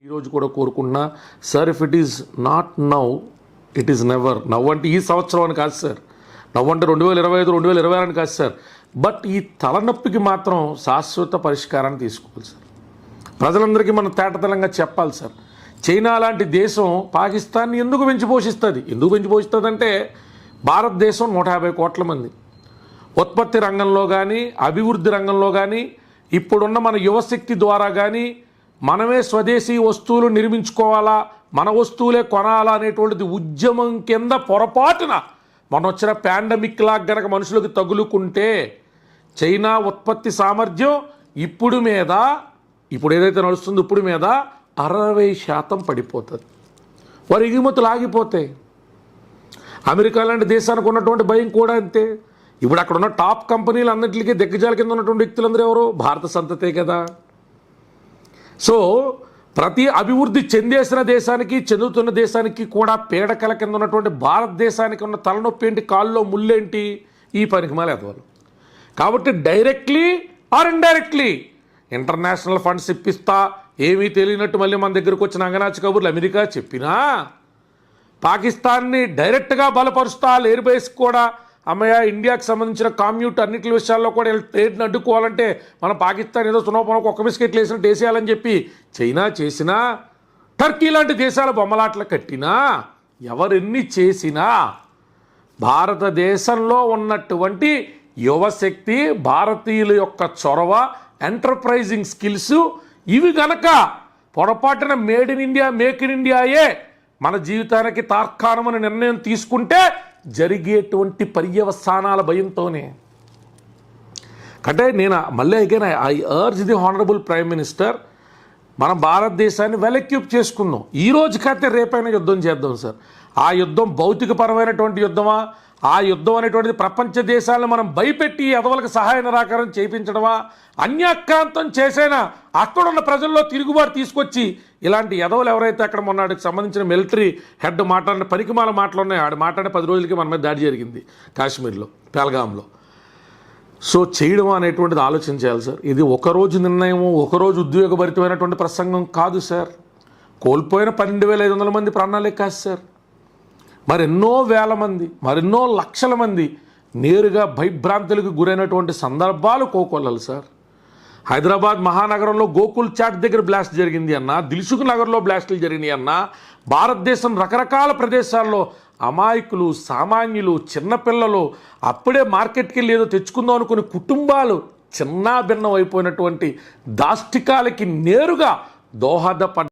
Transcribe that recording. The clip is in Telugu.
ఈరోజు కూడా కోరుకుంటున్నా sir, if it is not now it is never. నవ్వు అంటే ఈ సంవత్సరం అని కాదు సార్, నవ్వు అంటే 2025 2026 అని కాదు సార్, బట్ ఈ తలనొప్పికి మాత్రం శాశ్వత పరిష్కారాన్ని తీసుకోవాలి సార్. ప్రజలందరికీ మనం తేటతెల్లంగా చెప్పాలి సార్. చైనా లాంటి దేశం పాకిస్తాన్ని ఎందుకు పెంచిపోషిస్తుంది అంటే భారతదేశం 150 కోట్ల మంది, ఉత్పత్తి రంగంలో కానీ అభివృద్ధి రంగంలో కానీ ఇప్పుడున్న మన యువశక్తి ద్వారా కానీ మనమే స్వదేశీ వస్తువులు నిర్మించుకోవాలా, మన వస్తువులే కొనాలా అనేటువంటిది ఉద్యమం కింద పొరపాటున మనం వచ్చిన పాండమిక్ లాగా గనక మనుషులకు తగులుకుంటే చైనా ఉత్పత్తి సామర్థ్యం ఇప్పుడు ఏదైతే నడుస్తుందో ఇప్పుడు మీద 60% పడిపోతుంది. వారి ఎగుమతులు ఆగిపోతాయి. అమెరికా లాంటి దేశానికి ఉన్నటువంటి భయం కూడా అంతే. ఇప్పుడు అక్కడ ఉన్న టాప్ కంపెనీలు అన్నింటికి దిగ్గజాల కింద ఉన్నటువంటి వ్యక్తులందరూ ఎవరు? భారత సంతతే కదా. సో ప్రతి అభివృద్ధి చెందేసిన దేశానికి చెందుతున్న దేశానికి కూడా పీడకల కింద ఉన్నటువంటి భారతదేశానికి ఉన్న తలనొప్పి ఏంటి, కాల్లో ముళ్ళేంటి? ఈ పనికిమాల ఎదవాలి. కాబట్టి directly or indirectly international funds ఇప్పిస్తా ఏమీ తెలియనట్టు మళ్ళీ మన దగ్గరకు వచ్చిన అంగనాచి కబుర్లు అమెరికా చెప్పినా, పాకిస్తాన్ని డైరెక్ట్గా బలపరుస్తా, ఎయిర్ బేస్ కూడా అమ్మయ్య ఇండియాకి సంబంధించిన కామ్యూట్ అన్నింటి విషయాల్లో కూడా ట్రేడ్ని అడ్డుకోవాలంటే మనం పాకిస్తాన్ ఏదో సునోపనకు ఒక్క బిస్కెట్లు వేసినట్టు వేసేయాలని చెప్పి చైనా చేసినా, టర్కీ లాంటి దేశాల బొమ్మలాట్లు కట్టినా, ఎవరెన్ని చేసినా భారతదేశంలో ఉన్నటువంటి యువశక్తి, భారతీయుల యొక్క చొరవ, ఎంటర్ప్రైజింగ్ స్కిల్స్ ఇవి గనక పొరపాటున made in India, make in ఇండియాయే మన జీవితానికి తార్కాణమని నిర్ణయం తీసుకుంటే జరిగేటువంటి పర్యవసానాల భయంతోనే. అంటే నేను మళ్ళీ again I urge the honourable prime minister, మన భారతదేశాన్ని వెల్ ఎక్విప్ చేసుకుందాం. ఈ రోజుకైతే రేపైనా యుద్ధం చేద్దాం సార్. ఆ యుద్ధం భౌతికపరమైనటువంటి యుద్ధమా, ఆ యుద్ధం అనేటువంటిది ప్రపంచ దేశాలను మనం భయపెట్టి ఎదవలకు సహాయ నిరాకరణ చేయించడమా, అన్యాక్రాంతం చేసైనా అక్కడున్న ప్రజల్లో తిరుగుబాటు తీసుకొచ్చి ఇలాంటి ఎదవలు ఎవరైతే అక్కడ మొన్నటికి సంబంధించిన మిలిటరీ హెడ్ మాట్లాడిన పనికిమాల మాటలు ఉన్నాయి, ఆడు మాట్లాడిన 10 రోజులకి మన మీద దాడి జరిగింది కాశ్మీర్లో, పెహల్గాంలో. సో చేయడం అనేటువంటిది ఆలోచించాలి సార్. ఇది ఒకరోజు నిర్ణయము, ఒకరోజు ఉద్వేగభరితమైనటువంటి ప్రసంగం కాదు సార్. కోల్పోయిన 12,500 మంది ప్రాణాలే కాదు సార్, మరెన్నో వేల మంది, మరెన్నో లక్షల మంది నేరుగా భయభ్రాంతులకు గురైనటువంటి సందర్భాలు కోకొల్లలు సార్. హైదరాబాద్ మహానగరంలో గోకుల్ చాట్ దగ్గర బ్లాస్ట్ జరిగింది అన్న, దిల్సుఖ్ నగర్లో బ్లాస్టులు జరిగినాయి అన్న, భారతదేశం రకరకాల ప్రదేశాల్లో అమాయకులు, సామాన్యులు, చిన్నపిల్లలు, అప్పుడే మార్కెట్కి వెళ్ళి ఏదో తెచ్చుకుందాం అనుకుని కుటుంబాలు చిన్నా భిన్నం అయిపోయినటువంటి దాష్టికాలకి నేరుగా దోహదపడ్డ